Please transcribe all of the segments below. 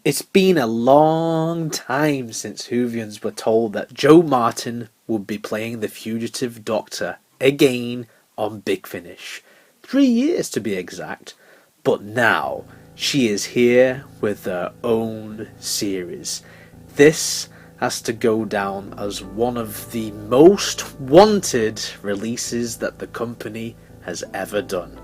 It's been a long time since Whovians were told that Joe Martin would be playing the Fugitive Doctor again on Big Finish. 3 years to be exact. But now, she is here with her own series. This has to go down as one of the most wanted releases that the company has ever done.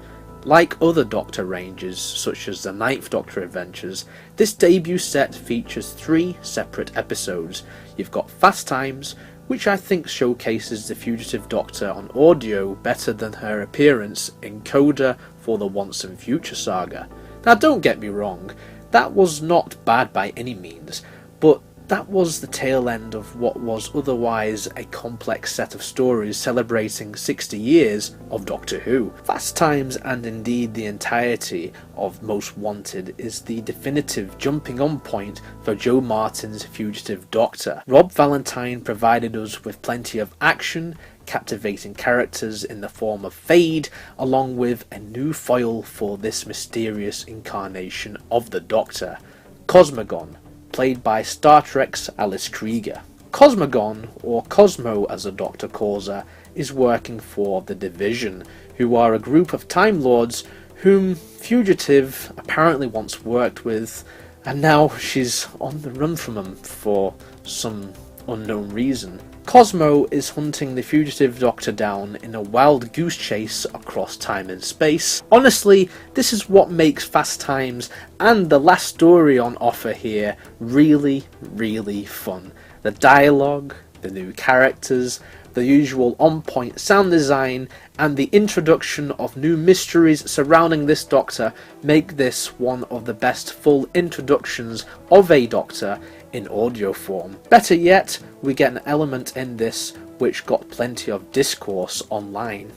Like other Doctor ranges, such as the Ninth Doctor Adventures, this debut set features 3 separate episodes. You've got Fast Times, which I think showcases the Fugitive Doctor on audio better than her appearance in Coda for the Once and Future saga. Now don't get me wrong, that was not bad by any means, but that was the tail end of what was otherwise a complex set of stories celebrating 60 years of Doctor Who. Fast Times, and indeed the entirety of Most Wanted, is the definitive jumping on point for Joe Martin's Fugitive Doctor. Rob Valentine provided us with plenty of action, captivating characters in the form of Fade, along with a new foil for this mysterious incarnation of the Doctor, Cosmogon, played by Star Trek's Alice Krige. Cosmogon, or Cosmo as the Doctor calls her, is working for the Division, who are a group of Time Lords whom Fugitive apparently once worked with, and now she's on the run from them for some unknown reason. Cosmo is hunting the Fugitive Doctor down in a wild goose chase across time and space. Honestly, this is what makes Fast Times and the last story on offer here really, really fun. The dialogue, the new characters, the usual on-point sound design, and the introduction of new mysteries surrounding this Doctor make this one of the best full introductions of a Doctor in audio form. Better yet, we get an element in this which got plenty of discourse online.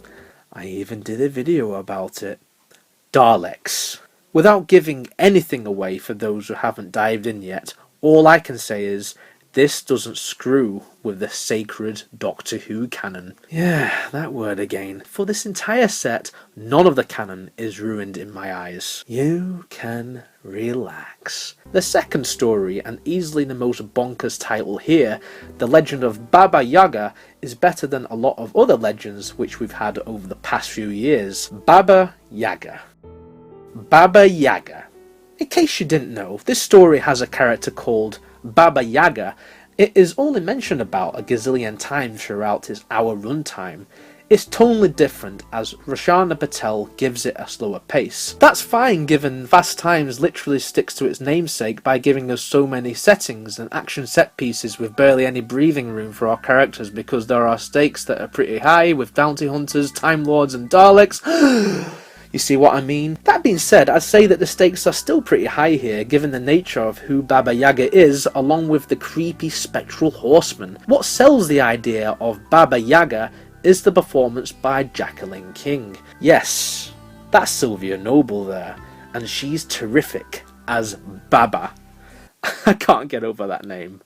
I even did a video about it. Daleks. Without giving anything away for those who haven't dived in yet, all I can say is this doesn't screw with the sacred Doctor Who canon. Yeah, that word again. For this entire set, none of the canon is ruined in my eyes. You can relax. The second story, and easily the most bonkers title here, The Legend of Baba Yaga, is better than a lot of other legends which we've had over the past few years. Baba Yaga. Baba Yaga. In case you didn't know, this story has a character called Baba Yaga. It is only mentioned about a gazillion times throughout its hour runtime. It's tonally different as Rashana Patel gives it a slower pace. That's fine given Fast Times literally sticks to its namesake by giving us so many settings and action set pieces with barely any breathing room for our characters because there are stakes that are pretty high with bounty hunters, Time Lords and Daleks. You see what I mean? That being said, I'd say that the stakes are still pretty high here given the nature of who Baba Yaga is, along with the creepy spectral horseman. What sells the idea of Baba Yaga is the performance by Jacqueline King. Yes, that's Sylvia Noble there, and she's terrific as Baba. I can't get over that name.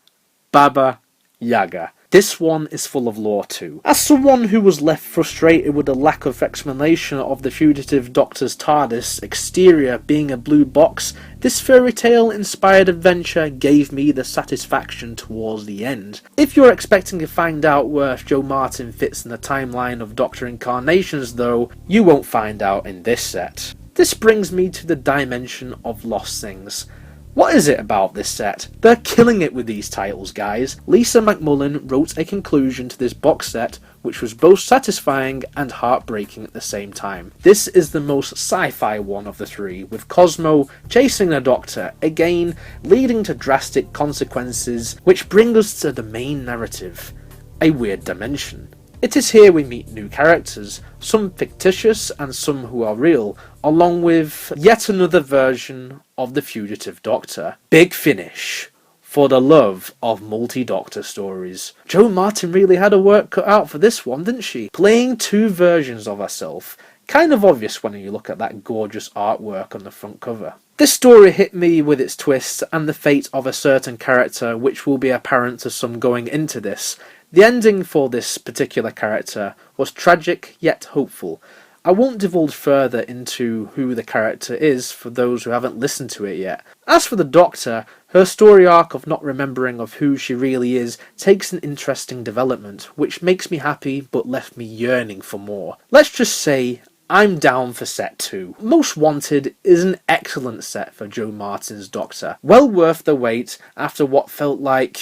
Baba Yaga. This one is full of lore too. As someone who was left frustrated with the lack of explanation of the Fugitive Doctor's TARDIS exterior being a blue box, this fairy tale inspired adventure gave me the satisfaction towards the end. If you're expecting to find out where Joe Martin fits in the timeline of Doctor incarnations though, you won't find out in this set. This brings me to the dimension of lost things. What is it about this set? They're killing it with these titles, guys. Lisa McMullen wrote a conclusion to this box set which was both satisfying and heartbreaking at the same time. This is the most sci-fi one of the 3, with Cosmo chasing the Doctor, again leading to drastic consequences which bring us to the main narrative, a weird dimension. It is here we meet new characters, some fictitious and some who are real, along with yet another version of the Fugitive Doctor. Big Finish. For the love of multi-Doctor stories. Joe Martin really had her work cut out for this one, didn't she? Playing 2 versions of herself. Kind of obvious when you look at that gorgeous artwork on the front cover. This story hit me with its twists and the fate of a certain character which will be apparent to some going into this. The ending for this particular character was tragic yet hopeful. I won't divulge further into who the character is for those who haven't listened to it yet. As for the Doctor, her story arc of not remembering of who she really is takes an interesting development, which makes me happy but left me yearning for more. Let's just say I'm down for set 2. Most Wanted is an excellent set for Jo Martin's Doctor. Well worth the wait after what felt like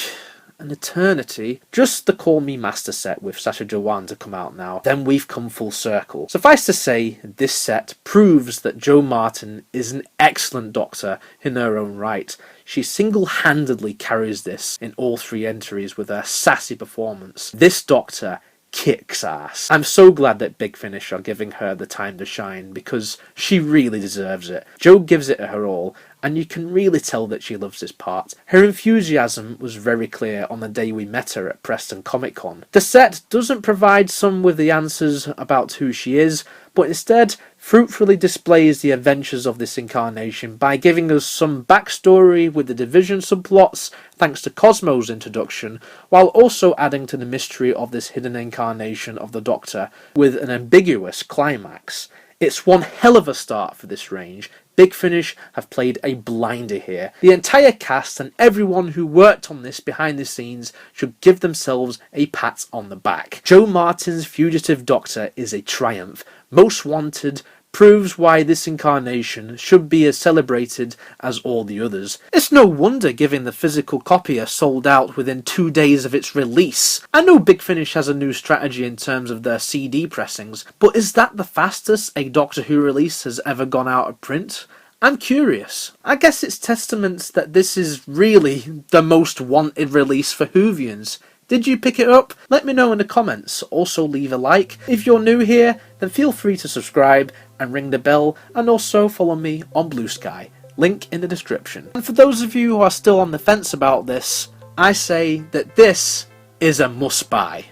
an eternity. Just the Call Me Master set with Sacha Dhawan to come out now, then we've come full circle. Suffice to say, this set proves that Jo Martin is an excellent Doctor in her own right. She single-handedly carries this in all 3 entries with her sassy performance. This Doctor kicks ass. I'm so glad that Big Finish are giving her the time to shine, because she really deserves it. Jo gives it her all, and you can really tell that she loves this part. Her enthusiasm was very clear on the day we met her at Preston Comic Con. The set doesn't provide some with the answers about who she is, but instead fruitfully displays the adventures of this incarnation by giving us some backstory with the division subplots thanks to Cosmo's introduction, while also adding to the mystery of this hidden incarnation of the Doctor with an ambiguous climax. It's one hell of a start for this range. Big Finish have played a blinder here. The entire cast and everyone who worked on this behind the scenes should give themselves a pat on the back. Jo Martin's Fugitive Doctor is a triumph. Most Wanted proves why this incarnation should be as celebrated as all the others. It's no wonder given the physical copy are sold out within 2 days of its release. I know Big Finish has a new strategy in terms of their CD pressings, but is that the fastest a Doctor Who release has ever gone out of print? I'm curious. I guess it's testament that this is really the most wanted release for Whovians. Did you pick it up? Let me know in the comments. Also leave a like. If you're new here, then feel free to subscribe and ring the bell, and also follow me on Blue Sky. Link in the description. And for those of you who are still on the fence about this, I say that this is a must buy.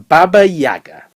Baba Yaga.